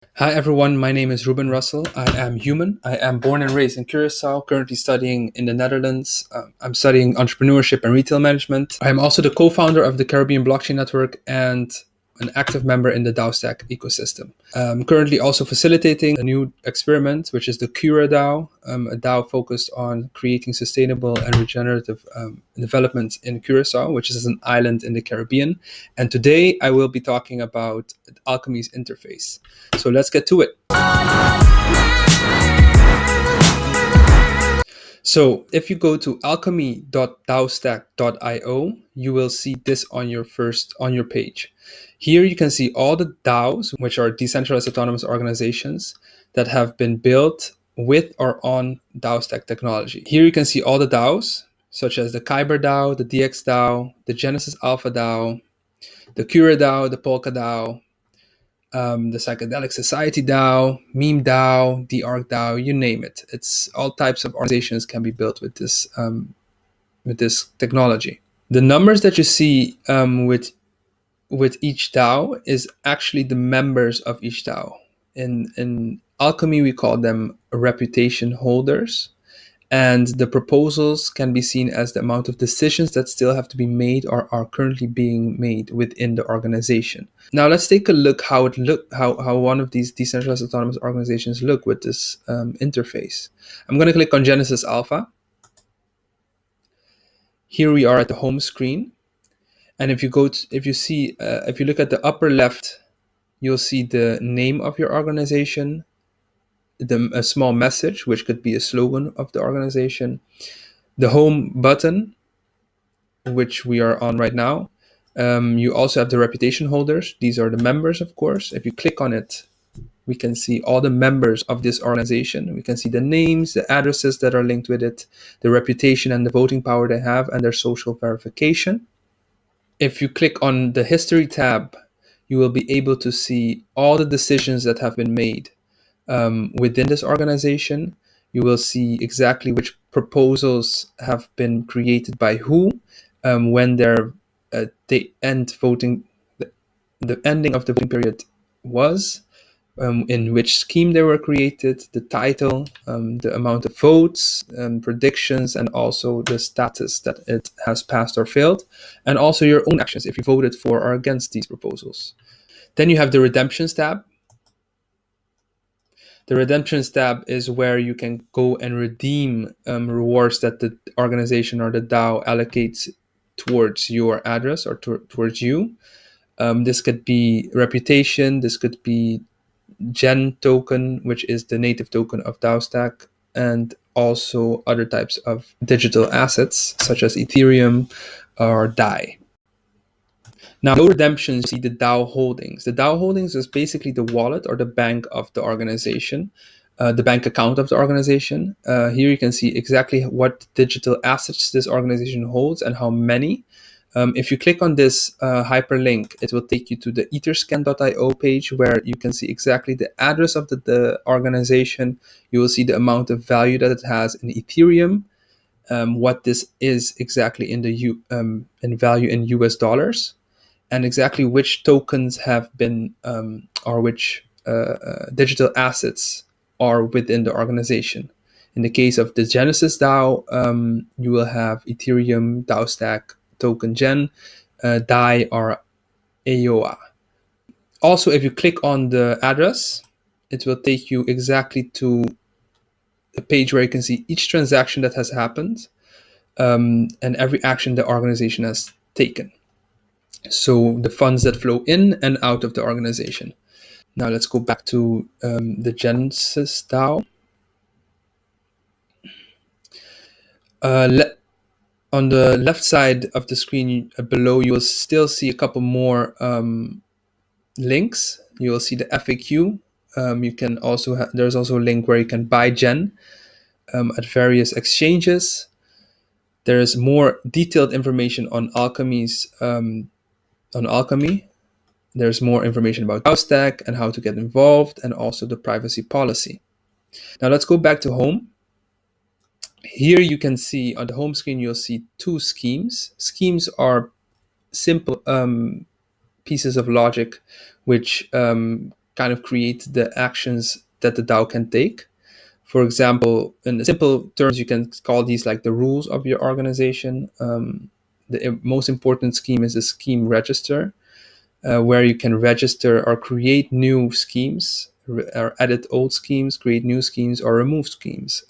Hi everyone, my name is Ruben Russell. I am human. I am born and raised in Curacao, currently studying in the Netherlands. I'm studying entrepreneurship and retail management. I am also the co-founder of the Caribbean Blockchain Network and an active member in the Daostack ecosystem. I'm currently also facilitating a new experiment, which is the Cura DAO, a DAO focused on creating sustainable and regenerative development in Curacao, which is an island in the Caribbean. And today I will be talking about Alchemy's interface. So let's get to it. So if you go to alchemy.daostack.io, you will see this on your page. Here you can see all the DAOs, which are decentralized autonomous organizations that have been built with or on Daostack technology. Here you can see all the DAOs, such as the Kyber DAO, the DX DAO, the Genesis Alpha DAO, the Cura DAO, the Polka DAO, the Psychedelic Society DAO, Meme DAO, the Arc DAO, you name it. It's all types of organizations can be built with this technology. The numbers that you see with each DAO is actually the members of each DAO. In Alchemy, we call them reputation holders. And the proposals can be seen as the amount of decisions that still have to be made or are currently being made within the organization. Now let's take a look how one of these decentralized autonomous organizations look with this interface. I'm going to click on Genesis Alpha. Here we are at the home screen, and if you look at the upper left, you'll see the name of your organization, a small message which could be a slogan of the organization, the home button, which we are on right now. You also have the reputation holders. These are the members, of course. If you click on it, we can see all the members of this organization. We can see the names, the addresses that are linked with it, the reputation and the voting power they have, and their social verification. If you click on the history tab, you will be able to see all the decisions that have been made within this organization. You will see exactly which proposals have been created by who, when the ending of the voting period was, in which scheme they were created, the title, the amount of votes, predictions, and also the status that it has passed or failed, and also your own actions if you voted for or against these proposals. Then you have the redemptions tab. The redemptions tab is where you can go and redeem rewards that the organization or the DAO allocates towards your address or towards you. This could be reputation, this could be Gen token, which is the native token of Daostack, and also other types of digital assets such as Ethereum or DAI. Now, no redemptions, see the DAO holdings. The DAO holdings is basically the wallet or the bank of the organization, the bank account of the organization. Here you can see exactly what digital assets this organization holds and how many. If you click on this hyperlink, it will take you to the etherscan.io page where you can see exactly the address of the organization. You will see the amount of value that it has in Ethereum, what this is exactly in value in US dollars, and exactly which tokens have been or which digital assets are within the organization. In the case of the Genesis DAO, you will have Ethereum, Daostack, Token Gen, DAI, or AOA. Also, if you click on the address, it will take you exactly to a page where you can see each transaction that has happened, and every action the organization has taken. So the funds that flow in and out of the organization. Now let's go back to the Genesis DAO. On the left side of the screen below, you will still see a couple more links. You will see the FAQ. You can also there's also a link where you can buy Gen at various exchanges. There is more detailed information on Alchemy. There's more information about Daostack and how to get involved, and also the privacy policy. Now let's go back to home. Here you can see on the home screen, you'll see two schemes. Schemes are simple pieces of logic which kind of create the actions that the DAO can take. For example, in simple terms, you can call these like the rules of your organization. The most important scheme is the scheme register, where you can register or create new schemes, or edit old schemes, create new schemes, or remove schemes.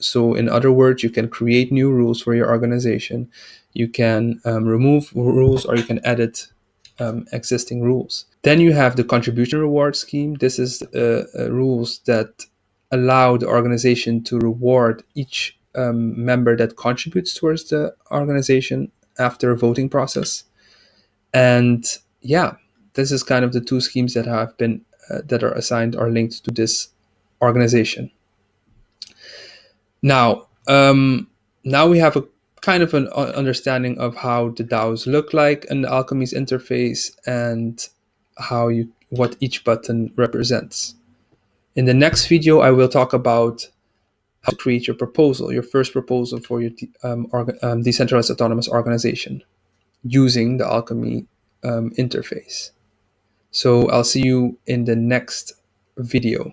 So, in other words, you can create new rules for your organization. You can remove rules, or you can edit existing rules. Then you have the contribution reward scheme. This is rules that allow the organization to reward each member that contributes towards the organization after a voting process. And yeah, this is kind of the two schemes that have been that are assigned or linked to this organization. Now we have a kind of an understanding of how the DAOs look like in the Alchemy's interface, and what each button represents. In the next video, I will talk about how to create your proposal, your first proposal for your decentralized autonomous organization using the Alchemy interface. So I'll see you in the next video.